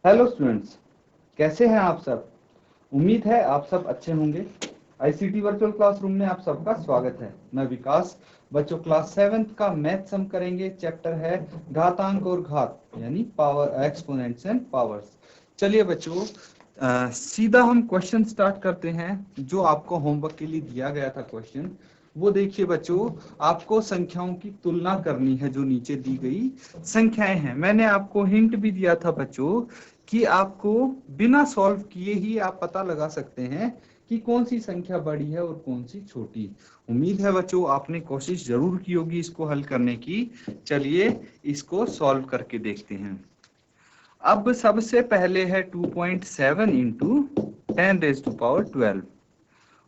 Hello students, कैसे हैं आप सब। उम्मीद है आप सब अच्छे होंगे। आईसीटी वर्चुअल क्लासरूम में आप सबका स्वागत है। मैं विकास। बच्चों, क्लास 7th का मैथ्स हम करेंगे। चैप्टर है घातांक और घात, यानी पावर, एक्सपोनेंट्स एंड पावर्स। चलिए बच्चों, सीधा हम क्वेश्चन स्टार्ट करते हैं। जो आपको होमवर्क के लिए दिया गया था क्वेश्चन, वो देखिए बच्चों। आपको संख्याओं की तुलना करनी है। जो नीचे दी गई संख्याएं हैं, मैंने आपको हिंट भी दिया था बच्चों कि आपको बिना सॉल्व किए ही आप पता लगा सकते हैं कि कौन सी संख्या बड़ी है और कौन सी छोटी। उम्मीद है बच्चों आपने कोशिश जरूर की होगी इसको हल करने की। चलिए इसको सॉल्व करके देखते हैं। अब सबसे पहले है 2.7 इंटू 10⁻12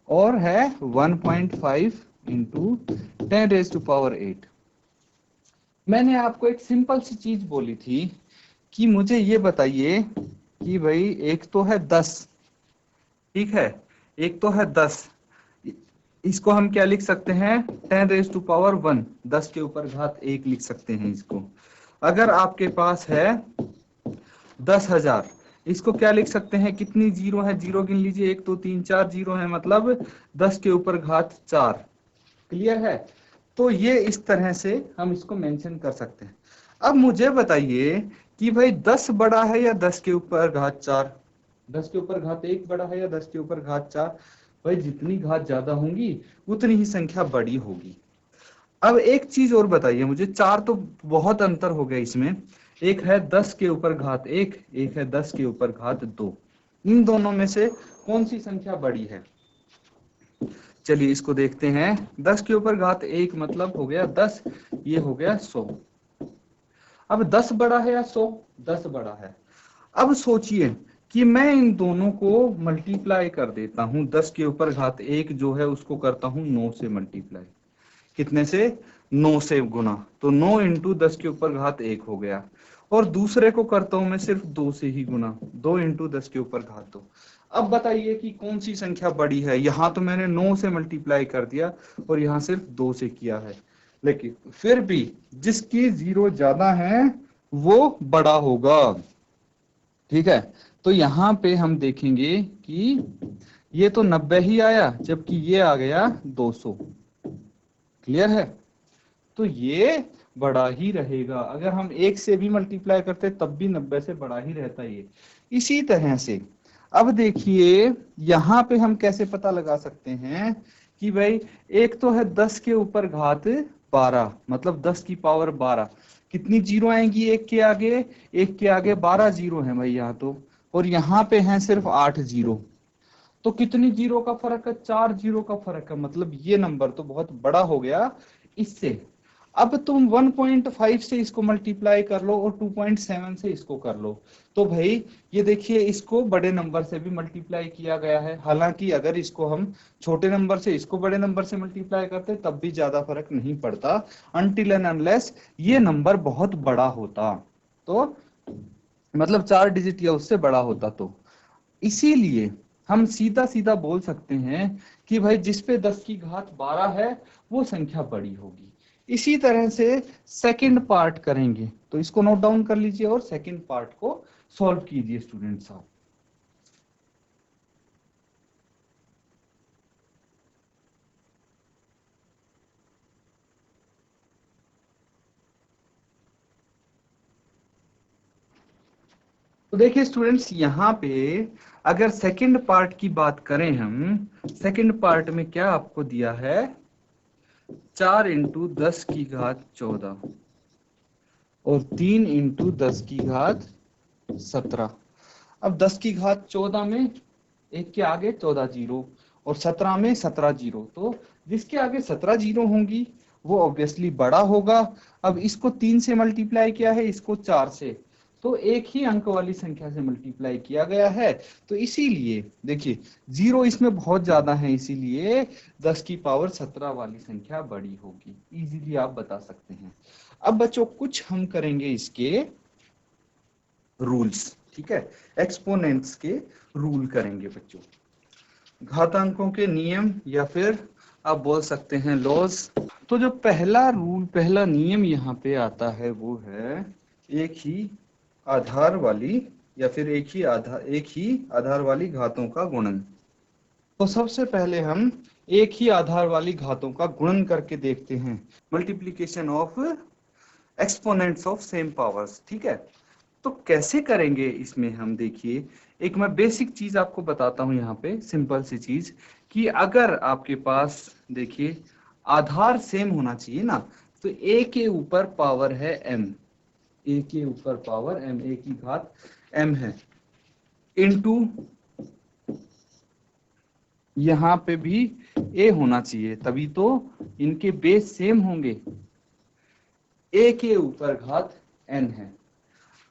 और है 1.5 इंटू 10⁻8। मैंने आपको एक सिंपल सी चीज बोली थी कि मुझे ये बताइए कि भाई एक तो है 10, ठीक है, एक तो है 10। इसको हम क्या लिख सकते हैं? 10⁻1, 10 के ऊपर घात 1 लिख सकते हैं इसको। अगर आपके पास है 10,000, इसको क्या लिख सकते हैं? कितनी जीरो है? जीरो गिन लीजिए, 1 2 3 4 जीरो है, मतलब 10 के ऊपर घात 4। क्लियर है? तो ये इस तरह से हम इसको मेंशन कर सकते हैं। अब मुझे बताइए कि भाई 10 बड़ा है या 10 के ऊपर घात 4? 10 के ऊपर घात 1 बड़ा है या 10 के ऊपर घात 4? भाई जितनी घात ज्यादा होंगी उतनी ही संख्या बड़ी होगी। अब एक चीज और बताइए मुझे, 4 तो बहुत अंतर हो गया इसमें। एक है 10 के ऊपर घात 1, एक है 10 के ऊपर घात 2। इन दोनों में से कौन सी संख्या बड़ी है? चलिए इसको देखते हैं। 10 के ऊपर घात 1 मतलब हो गया 10, ये हो गया 100। अब 10 बड़ा है या 100? 10 बड़ा है। अब सोचिए कि मैं इन दोनों को मल्टीप्लाई कर देता हूं। 10 के ऊपर घात 1 जो है उसको करता हूं 9 से मल्टीप्लाई। कितने से? 9 से गुना। तो 9 इंटू 10 के ऊपर घात 1 हो गया। और दूसरे को करता हूं मैं सिर्फ 2 से ही गुना, 2 इंटू 10 के ऊपर घात 2। अब बताइए कि कौन सी संख्या बड़ी है। यहां तो मैंने 9 से मल्टीप्लाई कर दिया और यहां सिर्फ 2 से किया है, लेकिन फिर भी जिसकी जीरो ज्यादा है वो बड़ा होगा। ठीक है, तो यहां पे हम देखेंगे कि ये तो 90 ही आया, जबकि ये आ गया 200। क्लियर है? तो ये बड़ा ही रहेगा। अगर हम 1 से भी मल्टीप्लाई करते तब भी 90 से बड़ा ही रहता है ये। इसी तरह से अब देखिए यहां पे हम कैसे पता लगा सकते हैं कि भाई एक तो है 10 के ऊपर घात 12, मतलब 10 की पावर 12। कितनी जीरो आएंगी एक के आगे? एक के आगे 12 जीरो है भाई यहाँ तो। और यहाँ पे हैं सिर्फ 8 जीरो। तो कितनी जीरो का फर्क है? 4 जीरो का फर्क है। मतलब ये नंबर तो बहुत बड़ा हो गया इससे। अब तुम 1.5 से इसको मल्टीप्लाई कर लो और 2.7 से इसको कर लो। तो भाई ये देखिए, इसको बड़े नंबर से भी मल्टीप्लाई किया गया है। हालांकि अगर इसको हम छोटे नंबर से इसको बड़े नंबर से मल्टीप्लाई करते तब भी ज्यादा फर्क नहीं पड़ता, अनटिल एंड अनलेस ये नंबर बहुत बड़ा होता। तो मतलब 4 डिजिट या उससे बड़ा होता। तो इसीलिए हम सीधा सीधा बोल सकते हैं कि भाई जिस पे 10 की घात 12 है वो संख्या बड़ी होगी। इसी तरह से सेकंड पार्ट करेंगे, तो इसको नोट डाउन कर लीजिए और सेकंड पार्ट को सॉल्व कीजिए स्टूडेंट्स आप। तो देखिए स्टूडेंट्स, यहाँ पे अगर सेकंड पार्ट की बात करें हम, सेकंड पार्ट में क्या आपको दिया है? 4 इंटू 10 की घात 14 और 3 इंटू 10 की घात 17। अब 10 की घात 14 में एक के आगे 14 जीरो और 17 में 17 जीरो। तो जिसके आगे 17 जीरो होंगी वो ऑब्वियसली बड़ा होगा। अब इसको 3 से मल्टीप्लाई किया है, इसको 4 से, तो एक ही अंक वाली संख्या से मल्टीप्लाई किया गया है। तो इसीलिए देखिए जीरो इसमें बहुत ज्यादा है, इसीलिए 10 की पावर 17 वाली संख्या बड़ी होगी। इजीली आप बता सकते हैं। अब बच्चों कुछ हम करेंगे इसके रूल्स। ठीक है, एक्सपोनेंट्स के रूल करेंगे बच्चों, घातांकों के नियम, या फिर आप बोल सकते हैं लॉज। तो जो पहला रूल, पहला नियम यहाँ पे आता है वो है एक ही आधार वाली या फिर एक ही आधार वाली घातों का गुणन। तो सबसे पहले हम एक ही आधार वाली घातों का गुणन करके देखते हैं, multiplication of exponents of same powers. ठीक है, तो कैसे करेंगे इसमें हम देखिए, एक मैं बेसिक चीज आपको बताता हूं यहाँ पे, सिंपल सी चीज, कि अगर आपके पास देखिए आधार सेम होना चाहिए ना, तो a के ऊपर पावर है m, a के ऊपर पावर m, a की घात m है, इनटू यहाँ पे भी a होना चाहिए, तभी तो इनके बेस सेम होंगे। a के ऊपर घात n है।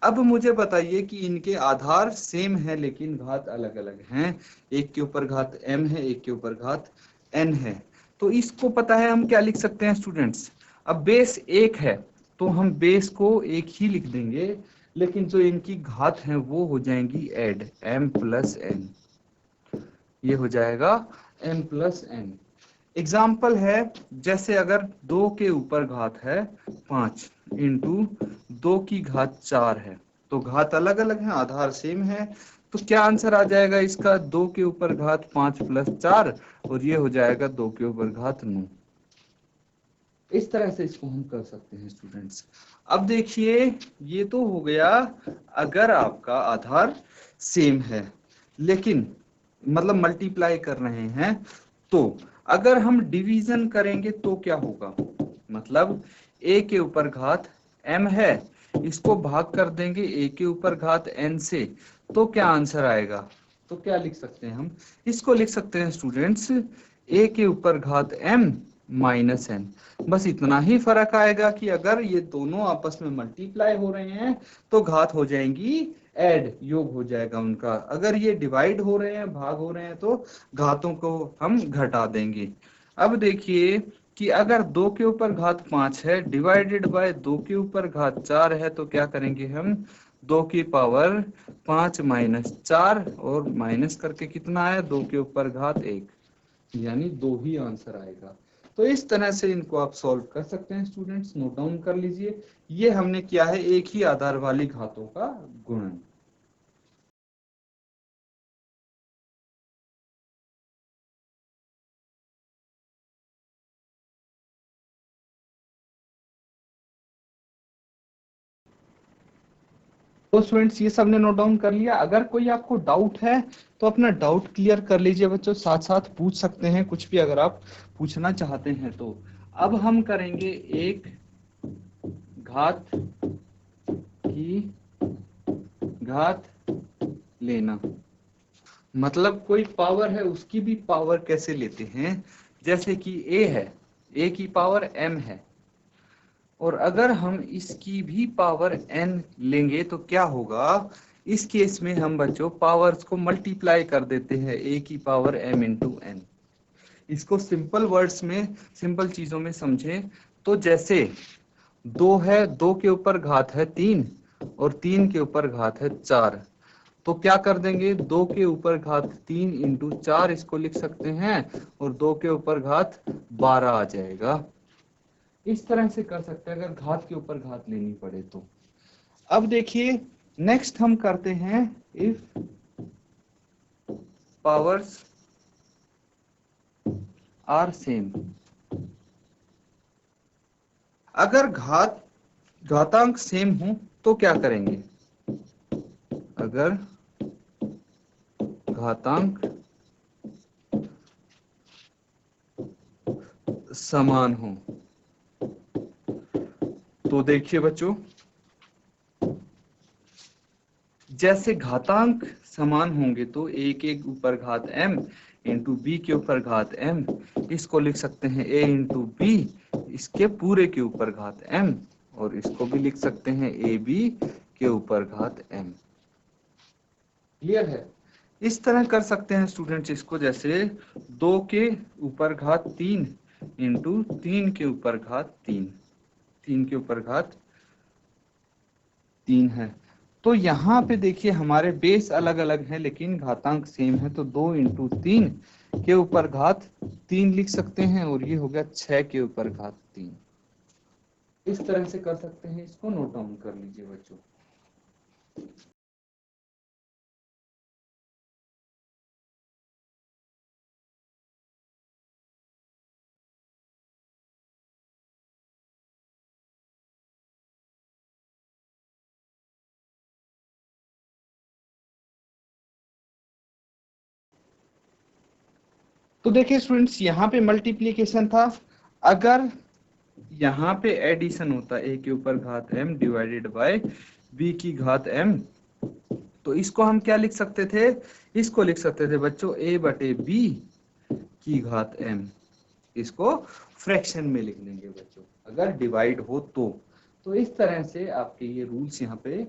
अब मुझे बताइए कि इनके आधार सेम है लेकिन घात अलग अलग हैं, एक के ऊपर घात m है, एक के ऊपर घात n है। तो इसको पता है हम क्या लिख सकते हैं स्टूडेंट्स, अब बेस एक है तो हम बेस को एक ही लिख देंगे, लेकिन जो इनकी घात है वो हो जाएंगी ऐड, m प्लस n, ये हो जाएगा m प्लस n। एग्जाम्पल है, जैसे अगर 2 के ऊपर घात है 5 इंटू 2 की घात 4 है, तो घात अलग अलग है, आधार सेम है, तो क्या आंसर आ जाएगा इसका, 2 के ऊपर घात 5 प्लस 4, और ये हो जाएगा 2 के ऊपर घात 9। इस तरह से इसको हम कर सकते हैं स्टूडेंट्स। अब देखिए ये तो हो गया अगर आपका आधार सेम है, लेकिन मतलब मल्टीप्लाई कर रहे हैं, तो अगर हम डिवीजन करेंगे तो क्या होगा, मतलब a के ऊपर घात m है, इसको भाग कर देंगे a के ऊपर घात n से, तो क्या आंसर आएगा, तो क्या लिख सकते हैं हम, इसको लिख सकते हैं स्टूडेंट्स a के ऊपर घात m माइनस n। बस इतना ही फर्क आएगा कि अगर ये दोनों आपस में मल्टीप्लाई हो रहे हैं तो घात हो जाएंगी ऐड, योग हो जाएगा उनका, अगर ये डिवाइड हो रहे हैं, भाग हो रहे हैं, तो घातों को हम घटा देंगे। अब देखिए कि अगर 2 के ऊपर घात 5 है डिवाइडेड बाय 2 के ऊपर घात 4 है, तो क्या करेंगे हम, 2 की पावर 5 माइनस 4, और माइनस करके कितना आया, 2 के ऊपर घात 1, यानी 2 ही आंसर आएगा। तो इस तरह से इनको आप सॉल्व कर सकते हैं स्टूडेंट्स, नोट डाउन कर लीजिए, ये हमने किया है एक ही आधार वाली घातों का गुणन। तो स्टूडेंट्स ये सबने नोट डाउन कर लिया, अगर कोई आपको डाउट है तो अपना डाउट क्लियर कर लीजिए बच्चों, साथ साथ पूछ सकते हैं कुछ भी अगर आप पूछना चाहते हैं तो। अब हम करेंगे एक घात की घात लेना, मतलब कोई पावर है उसकी भी पावर कैसे लेते हैं, जैसे कि a है, a की पावर m है, और अगर हम इसकी भी पावर n लेंगे तो क्या होगा, इस केस में हम बच्चों पावर्स को मल्टीप्लाई कर देते हैं, a की पावर m इंटू n। इसको सिंपल वर्ड्स में, सिंपल चीजों में समझें तो, जैसे 2 है, 2 के ऊपर घात है 3 और 3 के ऊपर घात है 4, तो क्या कर देंगे, 2 के ऊपर घात 3 इंटू 4 इसको लिख सकते हैं, और 2 के ऊपर घात 12 आ जाएगा। इस तरह से कर सकते हैं अगर घात के ऊपर घात लेनी पड़े तो। अब देखिए नेक्स्ट हम करते हैं इफ पावर्स आर सेम, अगर घातांक सेम हो तो क्या करेंगे, अगर घातांक समान हो, तो देखिए बच्चों जैसे घातांक समान होंगे तो a के ऊपर घात m इंटू बी के ऊपर घात m, इसको लिख सकते हैं a इंटू बी इसके पूरे के ऊपर घात m, और इसको भी लिख सकते हैं ए बी के ऊपर घात m। क्लियर है, इस तरह कर सकते हैं स्टूडेंट्स इसको, जैसे 2 के ऊपर घात 3 इंटू 3 के ऊपर घात 3, 3 के ऊपर घात 3 है, तो यहाँ पे देखिए हमारे बेस अलग अलग हैं लेकिन घातांक सेम है, तो 2 इंटू 3 के ऊपर घात 3 लिख सकते हैं, और ये हो गया 6 के ऊपर घात 3। इस तरह से कर सकते हैं इसको, नोट डाउन कर लीजिए बच्चों। तो देखिए स्टूडेंट्स, यहाँ पे मल्टीप्लीकेशन था, अगर यहाँ पे एडिशन होता a के ऊपर घात m डिवाइडेड बाय b की घात m, तो इसको हम क्या लिख सकते थे, इसको लिख सकते थे बच्चों a बटे b की घात m। इसको फ्रैक्शन में लिख लेंगे बच्चों, अगर डिवाइड हो तो इस तरह से आपके ये रूल्स यहाँ पे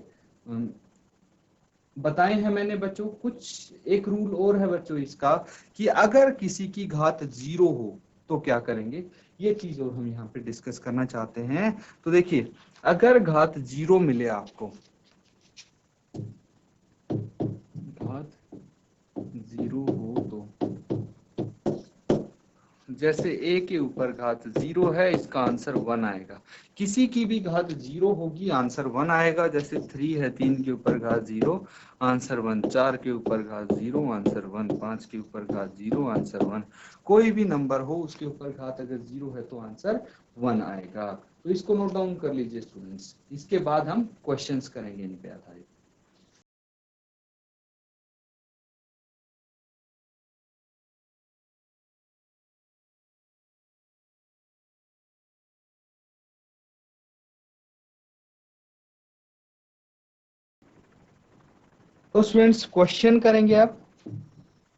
बताए हैं मैंने बच्चों। कुछ एक रूल और है बच्चों इसका, कि अगर किसी की घात 0 हो तो क्या करेंगे, ये चीज और हम यहाँ पे डिस्कस करना चाहते हैं। तो देखिए, अगर घात 0 मिले आपको, घात 0 हो तो जैसे a के ऊपर घात 0 है, इसका आंसर 1 आएगा। किसी की भी घात 0 होगी, आंसर 1 आएगा। जैसे 3 है, 3 के ऊपर घात 0, आंसर 1। 4 के ऊपर घात 0, आंसर 1। 5 के ऊपर घात 0, आंसर 1। कोई भी नंबर हो उसके ऊपर घात अगर 0 है तो आंसर 1 आएगा। तो इसको नोट डाउन कर लीजिए स्टूडेंट्स, इसके बाद हम क्वेश्चंस करेंगे इन पे आधारित। तो स्टूडेंट्स क्वेश्चन करेंगे आप।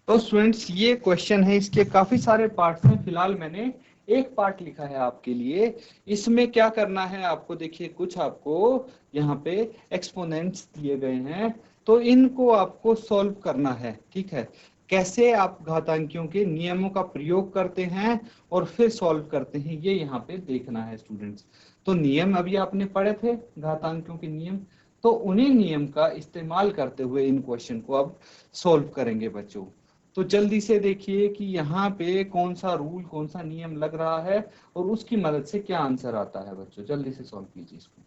तो स्टूडेंट्स ये क्वेश्चन है, इसके काफी सारे पार्ट्स हैं, फिलहाल मैंने एक पार्ट लिखा है आपके लिए। इसमें क्या करना है आपको, देखिए कुछ आपको यहाँ पे एक्सपोनेंट्स दिए गए हैं, तो इनको आपको सॉल्व करना है। ठीक है, कैसे आप घातांकियों के नियमों का प्रयोग करते हैं और फिर सॉल्व करते हैं, ये यहाँ पे देखना है स्टूडेंट्स। तो नियम अभी आपने पढ़े थे, घातांकियों के नियम, तो उन्हीं नियम का इस्तेमाल करते हुए इन क्वेश्चन को अब सॉल्व करेंगे बच्चों। तो जल्दी से देखिए कि यहाँ पे कौन सा रूल, कौन सा नियम लग रहा है और उसकी मदद से क्या आंसर आता है बच्चों। जल्दी से सॉल्व कीजिए इसको।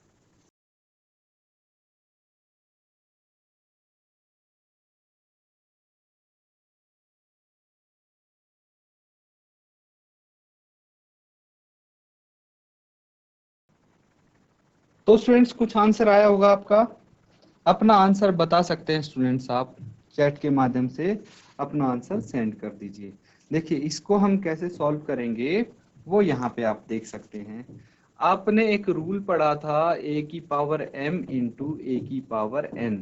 तो स्टूडेंट्स कुछ आंसर आया होगा आपका, अपना आंसर बता सकते हैं स्टूडेंट्स, आप चैट के माध्यम से अपना आंसर सेंड कर दीजिए। देखिए इसको हम कैसे सॉल्व करेंगे वो यहाँ पे आप देख सकते हैं। आपने एक रूल पढ़ा था, a की पावर m इंटू ए की पावर n।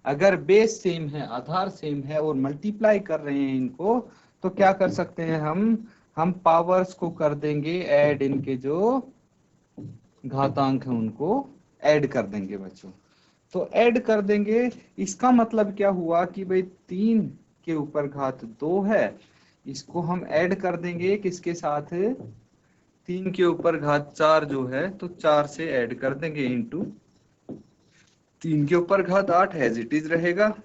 अगर बेस सेम है, आधार सेम है और मल्टीप्लाई कर रहे हैं इनको, तो क्या कर सकते हैं हम पावर्स को कर देंगे ऐड, इनके जो घातांक है उनको ऐड कर देंगे बच्चों। तो ऐड कर देंगे, इसका मतलब क्या हुआ कि भाई 3 के ऊपर घात 2 है, इसको हम ऐड कर देंगे किसके साथ, 3 के ऊपर घात 4 जो है, तो 4 से ऐड कर देंगे इंटू 3 के ऊपर घात 8 एज इट इज रहेगा।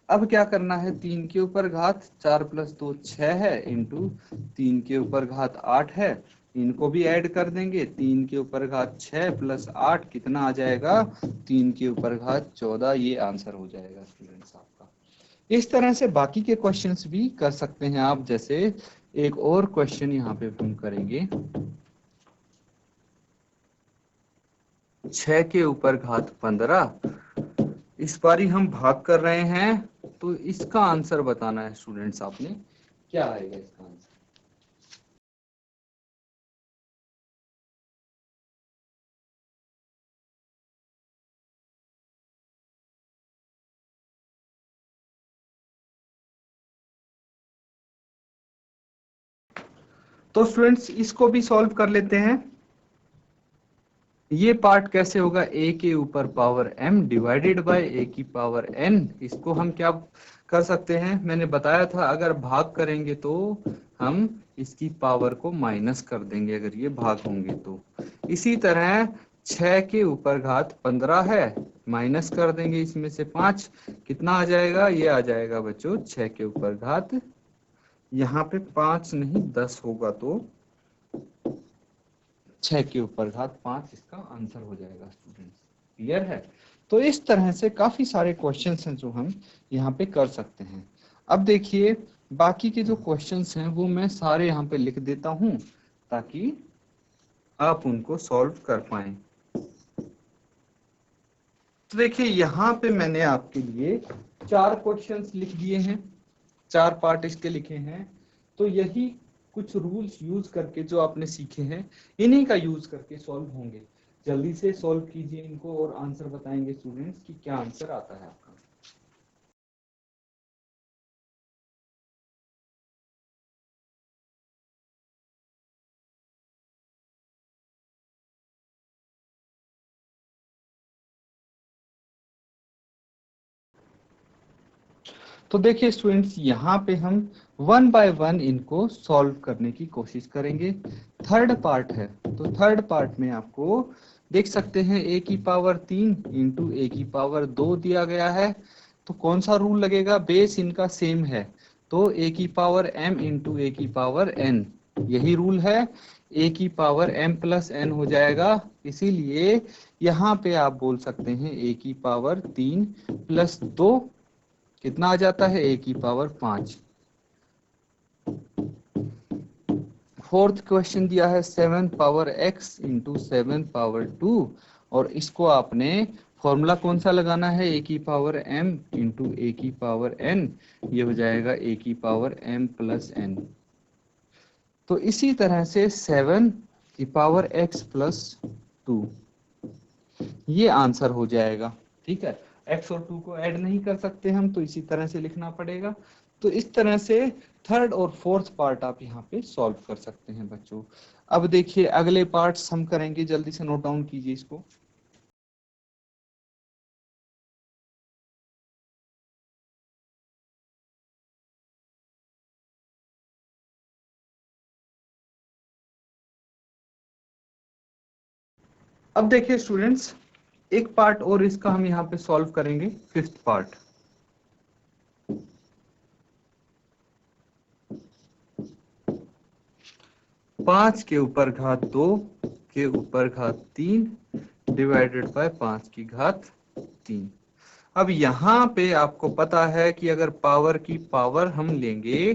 अब क्या करना है, 3 के ऊपर घात 4 प्लस 2 6 है, इंटू 3 के ऊपर घात 8 है, इनको भी ऐड कर देंगे। 3 के ऊपर घात 6 प्लस 8 कितना आ जाएगा, 3 के ऊपर घात 14। ये आंसर हो जाएगा स्टूडेंट्स आपका। इस तरह से बाकी के क्वेश्चंस भी कर सकते हैं आप। जैसे एक और क्वेश्चन यहाँ पे हम करेंगे, 6 के ऊपर घात 15, इस बारी हम भाग कर रहे हैं, तो इसका आंसर बताना है स्टूडेंट्स आपने, क्या आएगा इसका आंसर। तो स्टूडेंट्स इसको भी सॉल्व कर लेते हैं। ये पार्ट कैसे होगा, a के ऊपर power m divided by a की पावर n। इसको हम क्या कर सकते हैं, मैंने बताया था अगर भाग करेंगे तो हम इसकी पावर को माइनस कर देंगे, अगर ये भाग होंगे तो। इसी तरह 6 के ऊपर घात 15 है, माइनस कर देंगे इसमें से 5, कितना आ जाएगा, ये आ जाएगा बच्चों 6 के ऊपर घात, यहाँ पे 5 नहीं 10 होगा, तो 6 के ऊपर घात 5 इसका आंसर हो जाएगा स्टूडेंट्स। क्लियर है। तो इस तरह से काफी सारे क्वेश्चंस हैं जो हम यहाँ पे कर सकते हैं। अब देखिए बाकी के जो क्वेश्चंस हैं वो मैं सारे यहाँ पे लिख देता हूँ ताकि आप उनको सॉल्व कर पाएं। तो देखिए यहाँ पे मैंने आपके लिए 4 क्वेश्चंस लिख दिए हैं, 4 पार्ट इसके लिखे हैं। तो यही कुछ रूल्स यूज करके जो आपने सीखे हैं, इन्हीं का यूज करके सॉल्व होंगे। जल्दी से सॉल्व कीजिए इनको और आंसर बताएंगे स्टूडेंट्स कि क्या आंसर आता है आपका। तो देखिए स्टूडेंट्स, यहाँ पे हम 1 बाय 1 इनको सॉल्व करने की कोशिश करेंगे। थर्ड पार्ट है, तो थर्ड पार्ट में आपको देख सकते हैं a की पावर 3 इंटू a की पावर 2 दिया गया है। तो कौन सा रूल लगेगा, बेस इनका सेम है, तो a की पावर m इंटू a की पावर n, यही रूल है। a की पावर m प्लस n हो जाएगा, इसीलिए यहाँ पे आप बोल सकते हैं a की पावर 3 प्लस 2 कितना आ जाता है, a की पावर 5। फोर्थ क्वेश्चन दिया है 7 पावर x इंटू 7 पावर 2, और इसको आपने फॉर्मूला कौन सा लगाना है, a की पावर m इंटू a की पावर n, ये हो जाएगा a की पावर m प्लस n। तो इसी तरह से 7 की पावर x प्लस 2, ये आंसर हो जाएगा। ठीक है, x और 2 को ऐड नहीं कर सकते हम, तो इसी तरह से लिखना पड़ेगा। तो इस तरह से थर्ड और फोर्थ पार्ट आप यहाँ पे सॉल्व कर सकते हैं बच्चों। अब देखिए अगले पार्ट्स हम करेंगे, जल्दी से नोट डाउन कीजिए इसको। अब देखिए स्टूडेंट्स, एक पार्ट और इसका हम यहाँ पे सॉल्व करेंगे, फिफ्थ पार्ट। पांच के ऊपर घात 2 के ऊपर घात 3 डिवाइडेड बाय 5 की घात 3। अब यहाँ पे आपको पता है कि अगर पावर की पावर हम लेंगे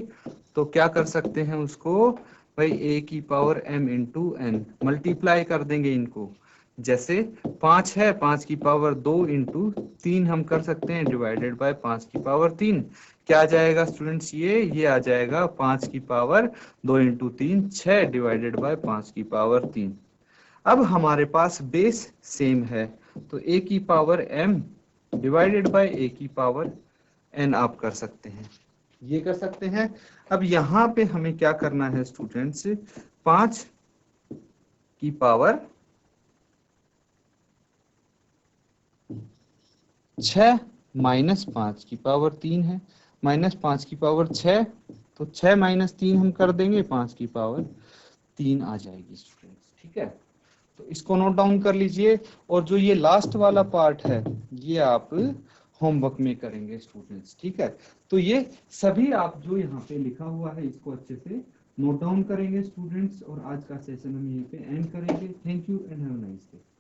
तो क्या कर सकते हैं उसको, भाई a की power m into N, multiply कर देंगे इनको। जैसे 5 है, 5 की पावर 2 इंटू 3 हम कर सकते हैं डिवाइडेड बाय 5 की पावर 3। क्या आ जाएगा स्टूडेंट्स, ये आ जाएगा 5 की पावर 2 इंटू 3 6 डिवाइडेड बाय 5 की पावर 3। अब हमारे पास बेस सेम है, तो a की power m divided by a की पावर n आप कर सकते हैं, ये कर सकते हैं। अब यहाँ पे हमें क्या करना है स्टूडेंट्स, 5 की पावर 6 माइनस 5 की पावर 3 है, माइनस 5 की पावर 6, तो 6 माइनस 3 हम कर देंगे, 5 की पावर 3 आ जाएगी स्टूडेंट्स। ठीक है, तो इसको नोट डाउन कर लीजिए। और जो ये लास्ट वाला पार्ट है, ये आप होमवर्क में करेंगे स्टूडेंट्स। ठीक है, तो ये सभी आप जो यहाँ पे लिखा हुआ है इसको अच्छे से नोट डाउन करेंगे स्टूडेंट्स, और आज का सेशन हम यहीं पे एंड करेंगे। Thank you and have a nice day.